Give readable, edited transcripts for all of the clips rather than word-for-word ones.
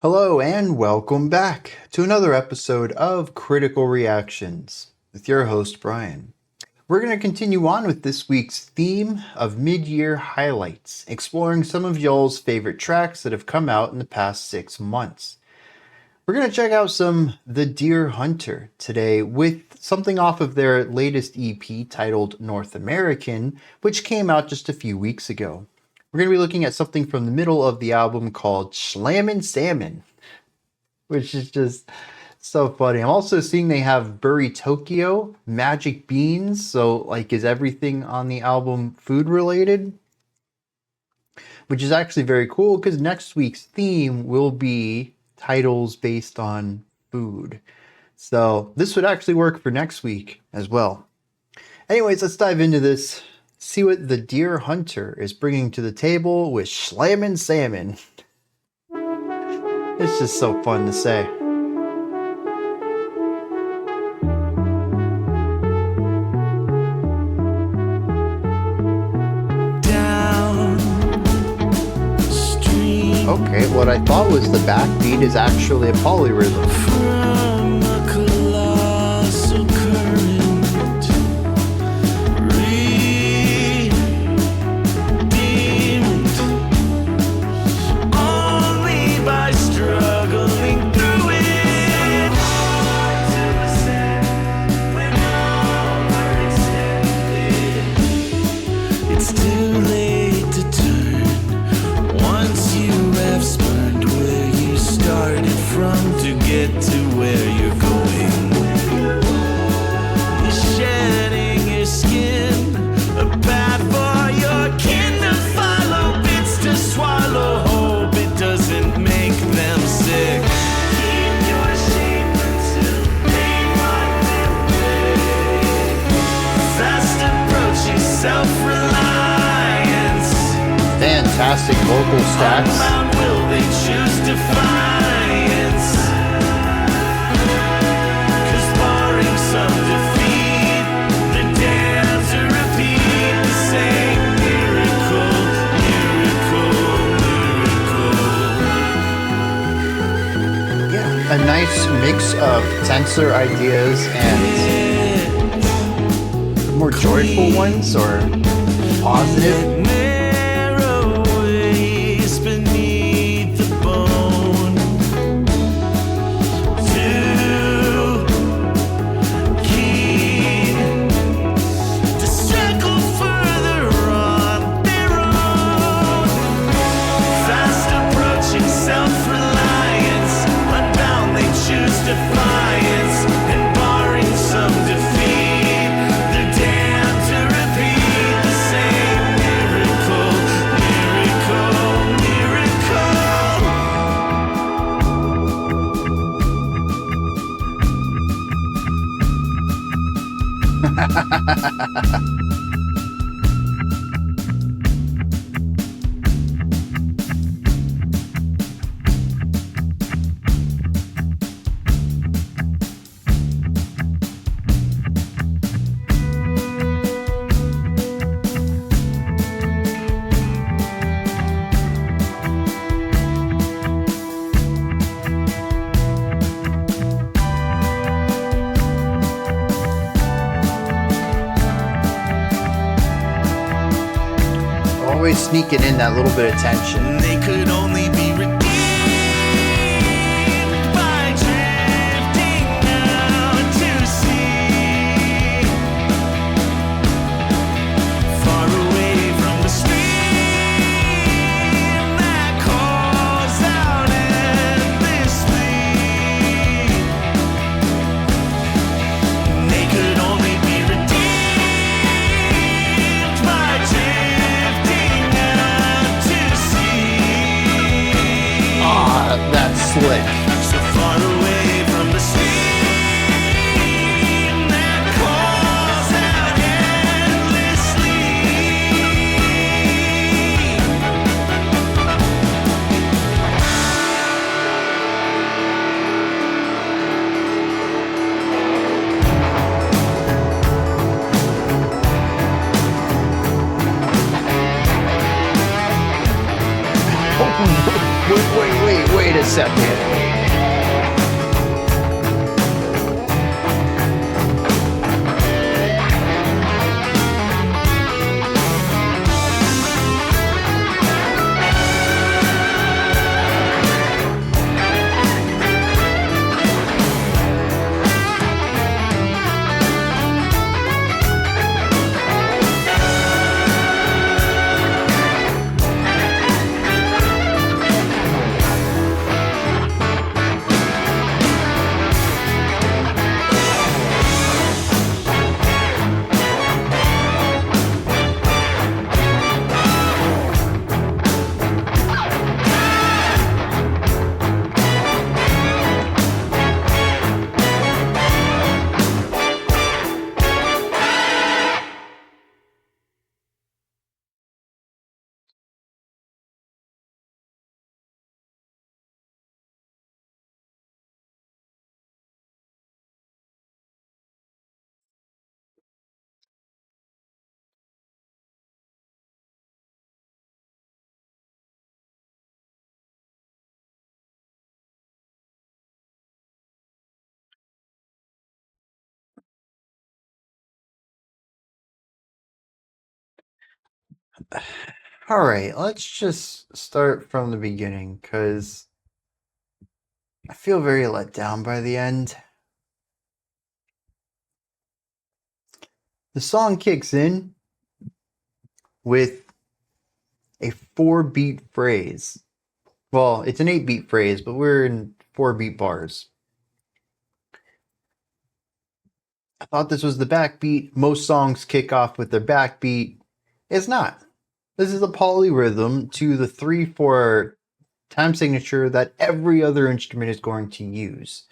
Hello and welcome back to another episode of Critical Reactions with your host, Bryan. We're going to continue on with this week's theme of mid-year highlights, exploring some of y'all's favorite tracks that have come out in the past 6 months. We're going to check out some The Deer Hunter today with something off of their latest EP titled North American, which came out just a few weeks ago. We're going to be looking at something from the middle of the album called Shlammin Salmon, which is just so funny. I'm also seeing they have Burry Tokyo, Magic Beans, so is everything on the album food related? Which is actually very cool because next week's theme will be titles based on food. So this would actually work for next week as well. Anyways, let's dive into this. See what The Deer Hunter is bringing to the table with Shlammin Salmon. It's just so fun to say. Okay, what I thought was the backbeat is actually a polyrhythm. Fantastic vocal stacks. Will they choose defiance? 'Cause barring some defeat, the dare to repeat the same miracle, miracle, miracle. Yeah, a nice mix of tensor ideas and more joyful ones or positive. Always sneaking in that little bit of tension. They could only be redeemed by drifting out to sea, far away from the stream that calls out endlessly. They could only be redeemed by that's slick. So far away from the stream that calls out endlessly. Wait a second. All right, let's just start from the beginning because I feel very let down by the end. The song kicks in with a 4-beat phrase. Well, it's an 8-beat phrase, but we're in 4-beat bars. I thought this was the backbeat. Most songs kick off with their backbeat. It's not. This is a polyrhythm to the 3/4 time signature that every other instrument is going to use.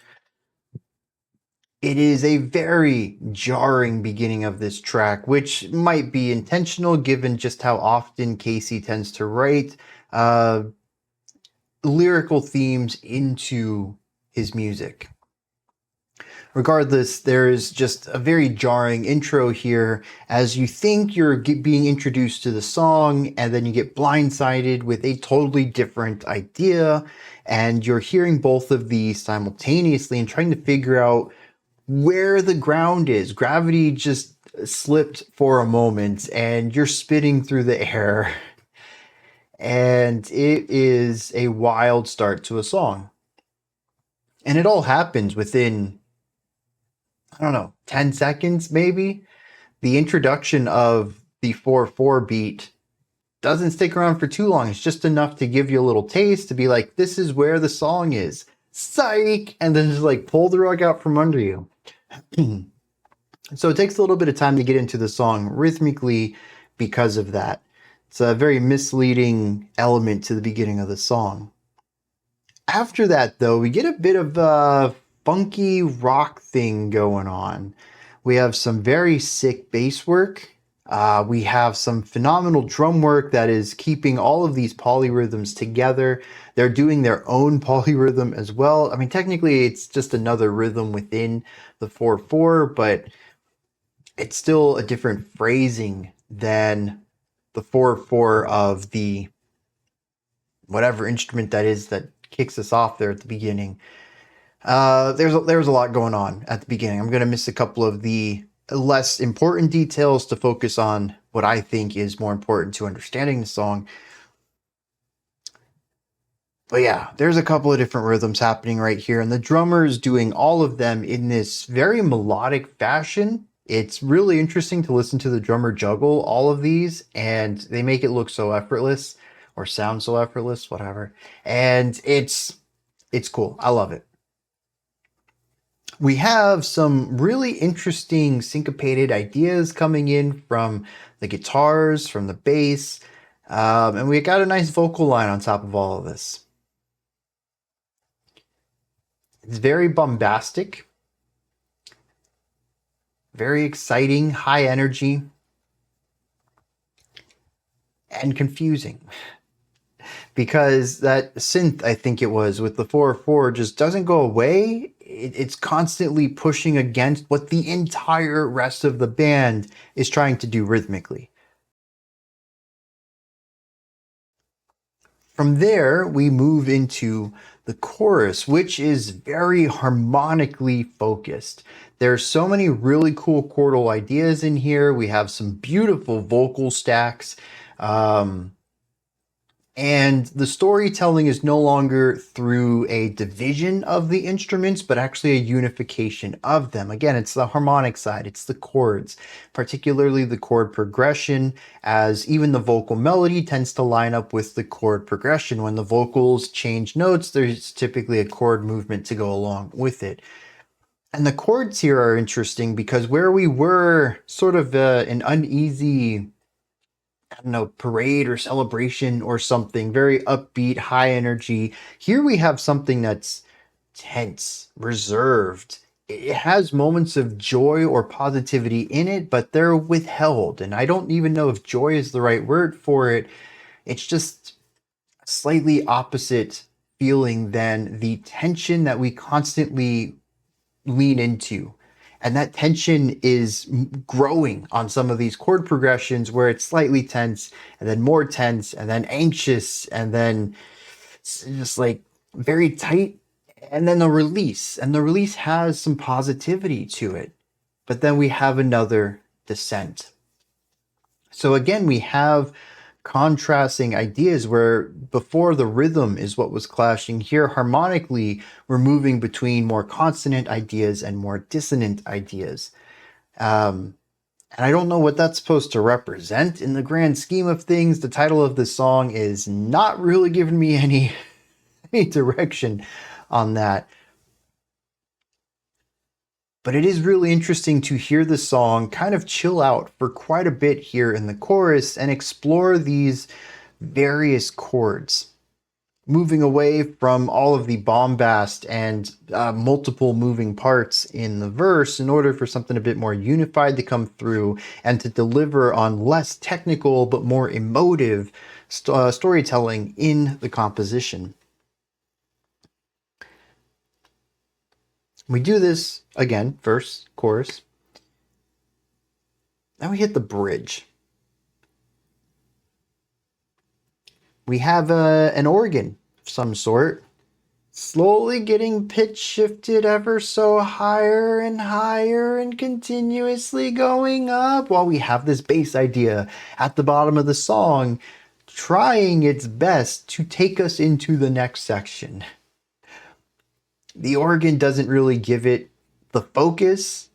It is a very jarring beginning of this track, which might be intentional given just how often Casey tends to write lyrical themes into his music. Regardless, there is just a very jarring intro here as you think you're being introduced to the song, and then you get blindsided with a totally different idea, and you're hearing both of these simultaneously and trying to figure out where the ground is. Gravity just slipped for a moment, and you're spitting through the air, and it is a wild start to a song. And it all happens within, I don't know, 10 seconds maybe. The introduction of the 4/4 beat doesn't stick around for too long. It's just enough to give you a little taste to be like, this is where the song is. Psych! And then just like pull the rug out from under you. So it takes a little bit of time to get into the song rhythmically because of that. It's a very misleading element to the beginning of the song. After that, though, we get a bit of a funky rock thing going on. We have some very sick bass work. We have some phenomenal drum work that is keeping all of these polyrhythms together. They're doing their own polyrhythm as well. I mean, technically, it's just another rhythm within the 4/4, but it's still a different phrasing than the 4/4 of the whatever instrument that is that kicks us off there at the beginning. There's a lot going on at the beginning. I'm going to miss a couple of the less important details to focus on what I think is more important to understanding the song. But yeah, there's a couple of different rhythms happening right here, and the drummer is doing all of them in this very melodic fashion. It's really interesting to listen to the drummer juggle all of these, and they make it look so effortless, or sound so effortless, whatever. And it's cool. I love it. We have some really interesting syncopated ideas coming in from the guitars, from the bass, and we got a nice vocal line on top of all of this. It's very bombastic, very exciting, high energy, and confusing. Because that synth, I think it was, with the 4/4 just doesn't go away. It's constantly pushing against what the entire rest of the band is trying to do rhythmically. From there, we move into the chorus, which is very harmonically focused. There's so many really cool chordal ideas in here. We have some beautiful vocal stacks. And the storytelling is no longer through a division of the instruments, but actually a unification of them. Again, it's the harmonic side, it's the chords, particularly the chord progression, as even the vocal melody tends to line up with the chord progression. When the vocals change notes, there's typically a chord movement to go along with it. And the chords here are interesting because where we were sort of an uneasy, I don't know, parade or celebration or something, very upbeat, high energy. Here we have something that's tense, reserved. It has moments of joy or positivity in it, but they're withheld. And I don't even know if joy is the right word for it. It's just a slightly opposite feeling than the tension that we constantly lean into. And that tension is growing on some of these chord progressions where it's slightly tense and then more tense and then anxious and then just like very tight and then the release. And the release has some positivity to it. But then we have another descent. So again, we have contrasting ideas where before the rhythm is what was clashing. Here harmonically we're moving between more consonant ideas and more dissonant ideas, and I don't know what that's supposed to represent in the grand scheme of things. The title of this song is not really giving me any direction on that. But it is really interesting to hear the song kind of chill out for quite a bit here in the chorus and explore these various chords, moving away from all of the bombast and multiple moving parts in the verse in order for something a bit more unified to come through and to deliver on less technical but more emotive storytelling in the composition. We do this again, verse, chorus. Then we hit the bridge. We have an organ of some sort, slowly getting pitch shifted ever so higher and higher and continuously going up, while we have this bass idea at the bottom of the song trying its best to take us into the next section. The organ doesn't really give it the focus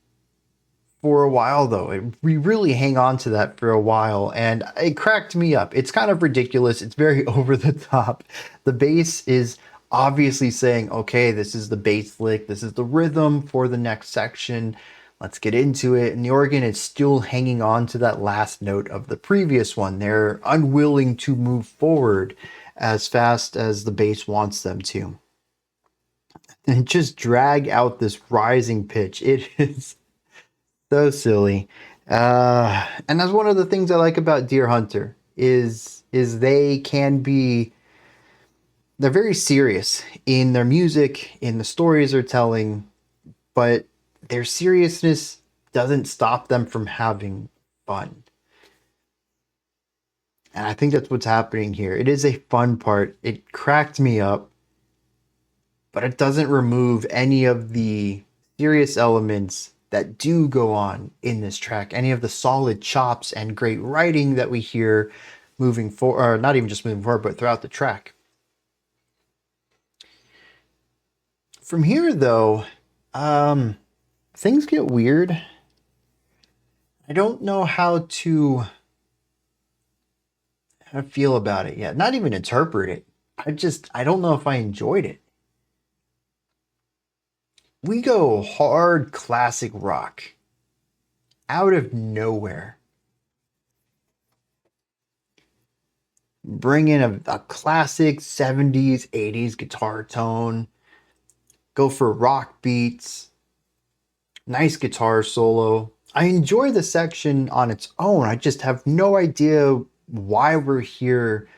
for a while, though. We really hang on to that for a while, and it cracked me up. It's kind of ridiculous. It's very over the top. The bass is obviously saying, okay, this is the bass lick. This is the rhythm for the next section. Let's get into it. And the organ is still hanging on to that last note of the previous one. They're unwilling to move forward as fast as the bass wants them to. And just drag out this rising pitch. It is so silly. And that's one of the things I like about Deer Hunter is they can be, they're very serious in their music, in the stories they're telling, but their seriousness doesn't stop them from having fun. And I think that's what's happening here. It is a fun part. It cracked me up, but it doesn't remove any of the serious elements that do go on in this track, any of the solid chops and great writing that we hear moving forward, or not even just moving forward, but throughout the track. From here, though, things get weird. I don't know how to feel about it yet. Not even interpret it. I don't know if I enjoyed it. We go hard classic rock out of nowhere. Bring in a classic 70s, 80s guitar tone. Go for rock beats. Nice guitar solo. I enjoy the section on its own. I just have no idea why we're here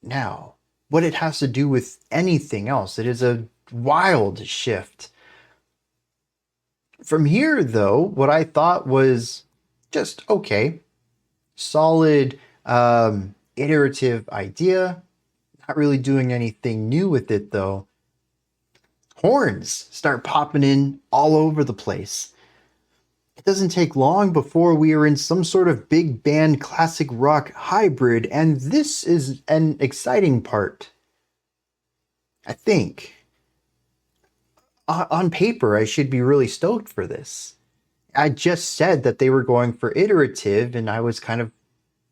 now. What it has to do with anything else. It is a wild shift. From here, though, what I thought was just okay, solid, iterative idea, Not really doing anything new with it though. Horns start popping in all over the place. It doesn't take long before we are in some sort of big band classic rock hybrid, and this is an exciting part. I think. On paper, I should be really stoked for this. I just said that they were going for iterative, and I was kind of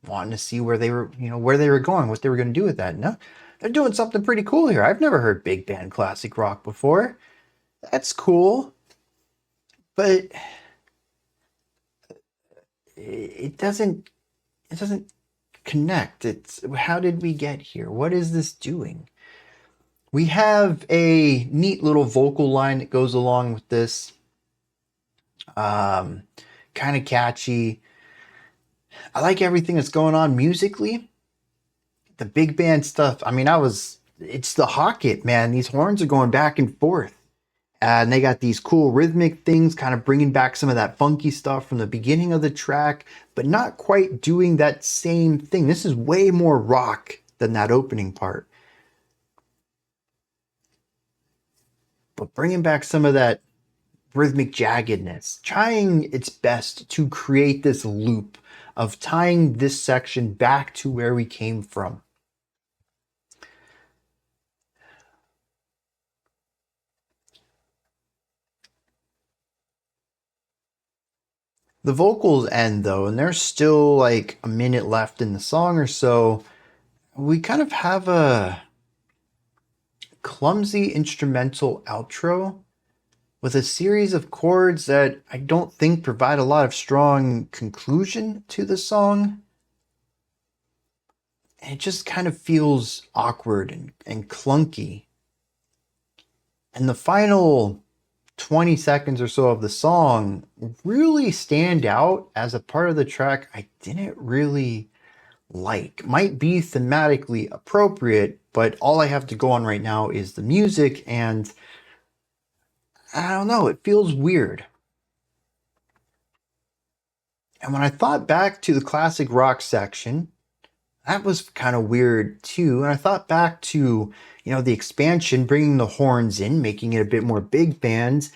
wanting to see where they were, where they were going, what they were going to do with that. No, they're doing something pretty cool here. I've never heard big band classic rock before. That's cool, but it doesn't connect. It's how did we get here? What is this doing? We have a neat little vocal line that goes along with this. Kind of catchy. I like everything that's going on musically. The big band stuff. I mean, it's the Hocket, man. These horns are going back and forth. And they got these cool rhythmic things, kind of bringing back some of that funky stuff from the beginning of the track, but not quite doing that same thing. This is way more rock than that opening part. But bringing back some of that rhythmic jaggedness, trying its best to create this loop of tying this section back to where we came from. The vocals end though, and there's still like a minute left in the song or so. We kind of have a clumsy instrumental outro with a series of chords that I don't think provide a lot of strong conclusion to the song. And it just kind of feels awkward and clunky. And the final 20 seconds or so of the song really stand out as a part of the track I didn't really like. Might be thematically appropriate, but all I have to go on right now is the music, and I don't know, it feels weird. And when I thought back to the classic rock section, that was kind of weird too. And I thought back to, the expansion, bringing the horns in, making it a bit more big band.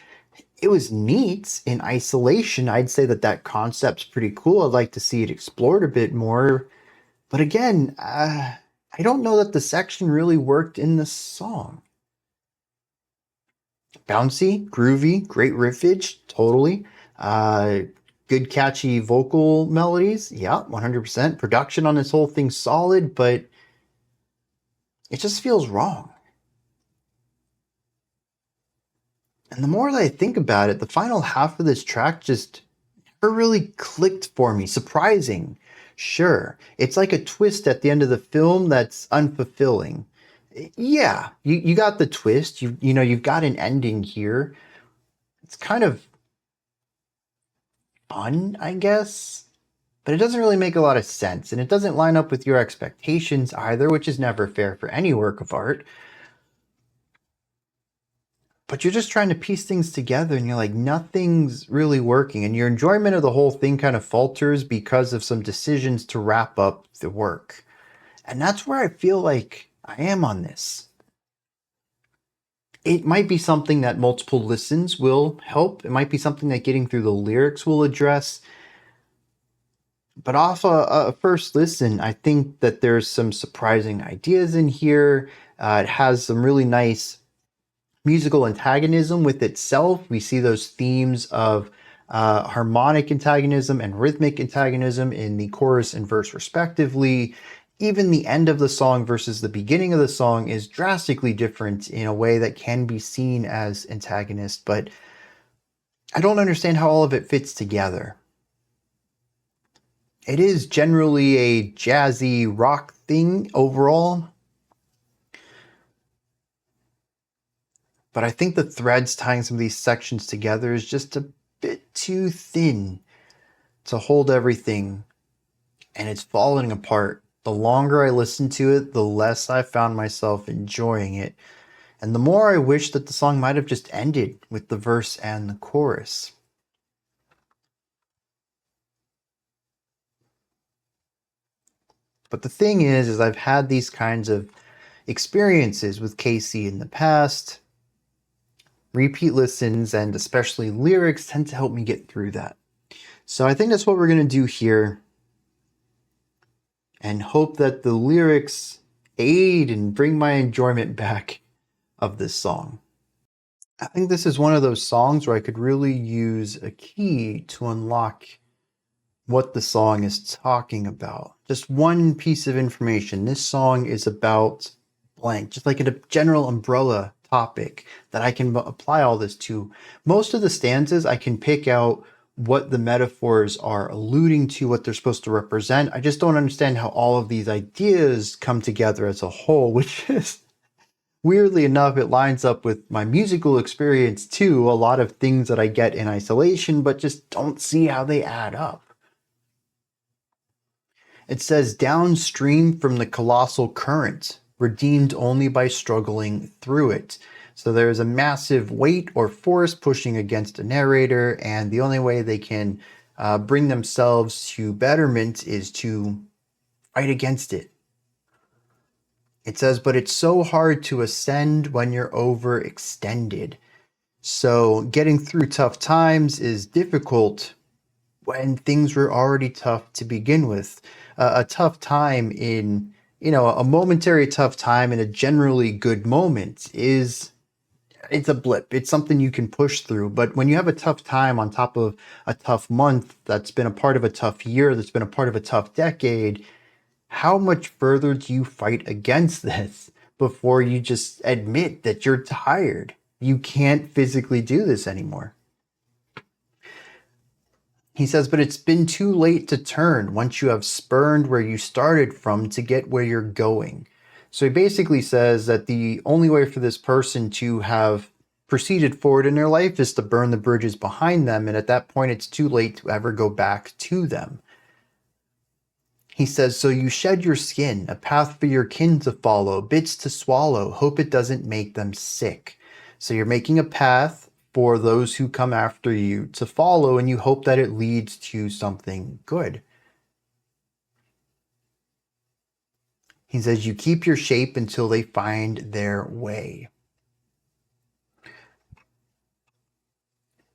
It was neat in isolation. I'd say that concept's pretty cool. I'd like to see it explored a bit more. But again, I don't know that the section really worked in the song. Bouncy, groovy, great riffage, totally. Good catchy vocal melodies, yeah, 100%. Production on this whole thing solid, but it just feels wrong. And the more that I think about it, the final half of this track just never really clicked for me. Surprising, sure. It's like a twist at the end of the film that's unfulfilling. Yeah, you got the twist. You've got an ending here. It's kind of fun, I guess, but it doesn't really make a lot of sense, and it doesn't line up with your expectations either, which is never fair for any work of art. But you're just trying to piece things together, and you're like, nothing's really working, and your enjoyment of the whole thing kind of falters because of some decisions to wrap up the work. And that's where I feel like I am on this. It might be something that multiple listens will help. It might be something that getting through the lyrics will address. But off a first listen, I think that there's some surprising ideas in here. It has some really nice musical antagonism with itself. We see those themes of harmonic antagonism and rhythmic antagonism in the chorus and verse respectively. Even the end of the song versus the beginning of the song is drastically different in a way that can be seen as antagonist, but I don't understand how all of it fits together. It is generally a jazzy rock thing overall, but I think the threads tying some of these sections together is just a bit too thin to hold everything, and it's falling apart. The longer I listened to it, the less I found myself enjoying it, and the more I wish that the song might have just ended with the verse and the chorus. But the thing is I've had these kinds of experiences with Casey in the past. Repeat listens and especially lyrics tend to help me get through that. So I think that's what we're going to do here, and hope that the lyrics aid and bring my enjoyment back of this song. I think this is one of those songs where I could really use a key to unlock what the song is talking about. Just one piece of information. This song is about blank, just like a general umbrella topic that I can apply all this to. Most of the stanzas, I can pick out what the metaphors are alluding to, what they're supposed to represent. I just don't understand how all of these ideas come together as a whole, which is, weirdly enough, it lines up with my musical experience too. A lot of things that I get in isolation, but just don't see how they add up. It says, downstream from the colossal current, redeemed only by struggling through it. So there's a massive weight or force pushing against a narrator, and the only way they can bring themselves to betterment is to fight against it. It says, but it's so hard to ascend when you're overextended. So getting through tough times is difficult when things were already tough to begin with. A tough time in, a momentary tough time in a generally good moment it's a blip. It's something you can push through. But when you have a tough time on top of a tough month that's been a part of a tough year, that's been a part of a tough decade, how much further do you fight against this before you just admit that you're tired? You can't physically do this anymore. He says, but it's been too late to turn once you have spurned where you started from to get where you're going. So he basically says that the only way for this person to have proceeded forward in their life is to burn the bridges behind them. And at that point, it's too late to ever go back to them. He says, so you shed your skin, a path for your kin to follow, bits to swallow, hope it doesn't make them sick. So you're making a path for those who come after you to follow, and you hope that it leads to something good. He says, you keep your shape until they find their way.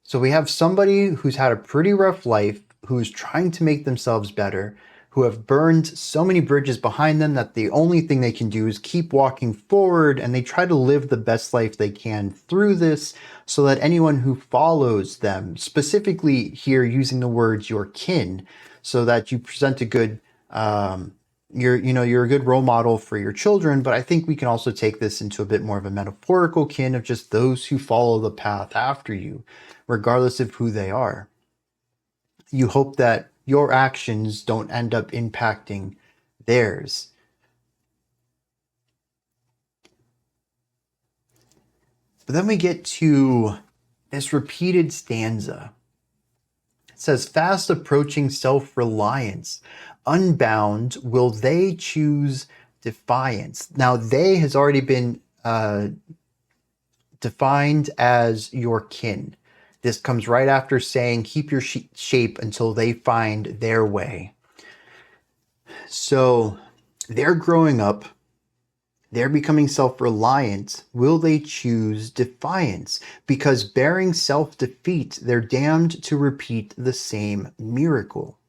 So we have somebody who's had a pretty rough life, who is trying to make themselves better, who have burned so many bridges behind them that the only thing they can do is keep walking forward, and they try to live the best life they can through this so that anyone who follows them, specifically here using the words your kin, so that you present a good, you're a good role model for your children. But I think we can also take this into a bit more of a metaphorical kin of just those who follow the path after you, regardless of who they are. You hope that your actions don't end up impacting theirs. But then we get to this repeated stanza. It says, fast approaching self-reliance, unbound, will they choose defiance? Now, they has already been defined as your kin. This comes right after saying, keep your shape until they find their way. So they're growing up. They're becoming self-reliant. Will they choose defiance? Because bearing self-defeat, they're damned to repeat the same miracle.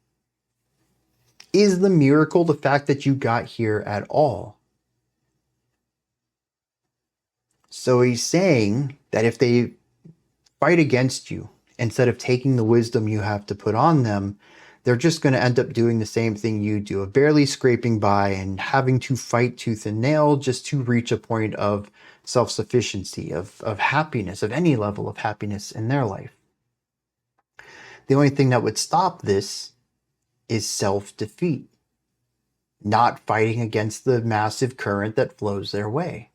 Is the miracle the fact that you got here at all? So he's saying that if they fight against you, instead of taking the wisdom you have to put on them, they're just going to end up doing the same thing you do, of barely scraping by and having to fight tooth and nail just to reach a point of self-sufficiency, of happiness, of any level of happiness in their life. The only thing that would stop this is self-defeat, not fighting against the massive current that flows their way.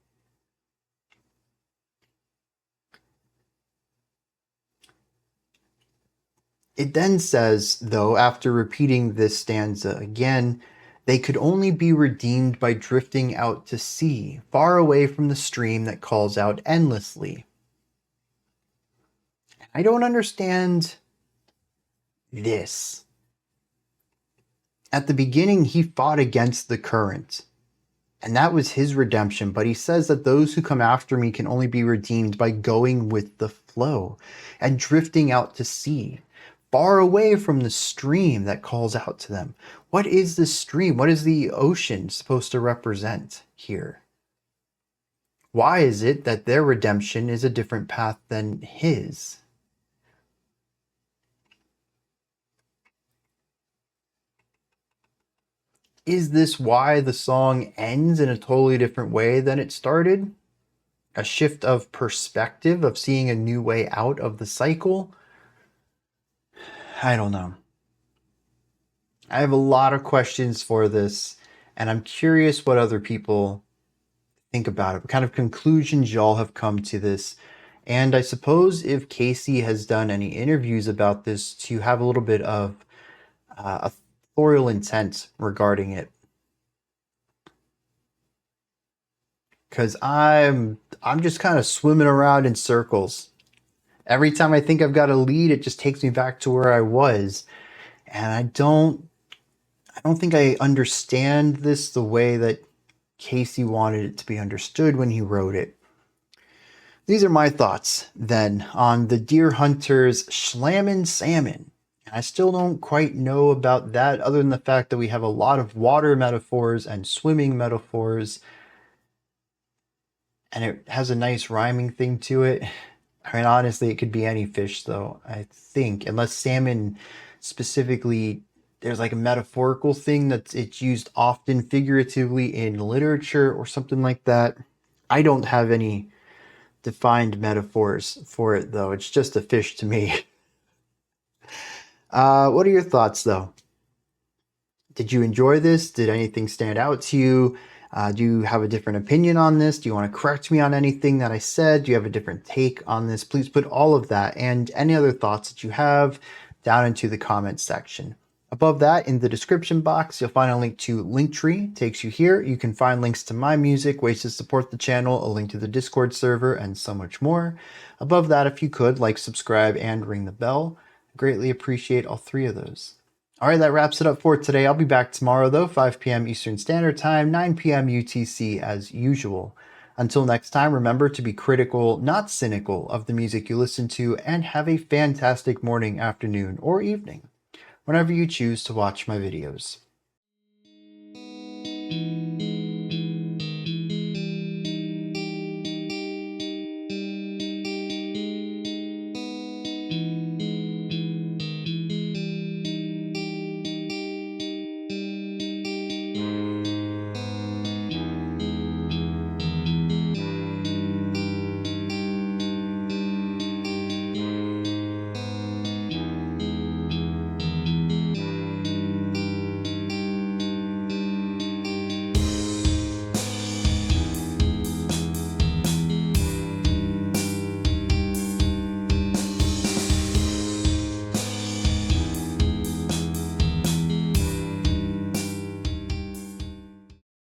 It then says, though, after repeating this stanza again, they could only be redeemed by drifting out to sea, far away from the stream that calls out endlessly. I don't understand this. At the beginning, he fought against the current. And that was his redemption. But he says that those who come after me can only be redeemed by going with the flow and drifting out to sea, far away from the stream that calls out to them. What is the stream? What is the ocean supposed to represent here? Why is it that their redemption is a different path than his? Is this why the song ends in a totally different way than it started? A shift of perspective, of seeing a new way out of the cycle? I don't know. I have a lot of questions for this, and I'm curious what other people think about it. What kind of conclusions y'all have come to this? And I suppose if Casey has done any interviews about this to have a little bit of authorial intent regarding it. Because I'm just kind of swimming around in circles. Every time I think I've got a lead, it just takes me back to where I was. And I don't think I understand this the way that Casey wanted it to be understood when he wrote it. These are my thoughts then on the Deer Hunter's Shlammin Salmon. I still don't quite know about that other than the fact that we have a lot of water metaphors and swimming metaphors, and it has a nice rhyming thing to it. I mean, honestly, it could be any fish, though, I think, unless salmon specifically, there's like a metaphorical thing that it's used often figuratively in literature or something like that. I don't have any defined metaphors for it, though. It's just a fish to me. What are your thoughts, though? Did you enjoy this? Did anything stand out to you? Do you have a different opinion on this? Do you want to correct me on anything that I said? Do you have a different take on this? Please put all of that and any other thoughts that you have down into the comments section. Above that, in the description box, you'll find a link to Linktree. Takes you here. You can find links to my music, ways to support the channel, a link to the Discord server, and so much more. Above that, if you could, like, subscribe, and ring the bell. I greatly appreciate all three of those. All right, that wraps it up for today. I'll be back tomorrow, though, 5 p.m. Eastern Standard Time, 9 p.m. UTC as usual. Until next time, remember to be critical, not cynical, of the music you listen to, and have a fantastic morning, afternoon, or evening, whenever you choose to watch my videos.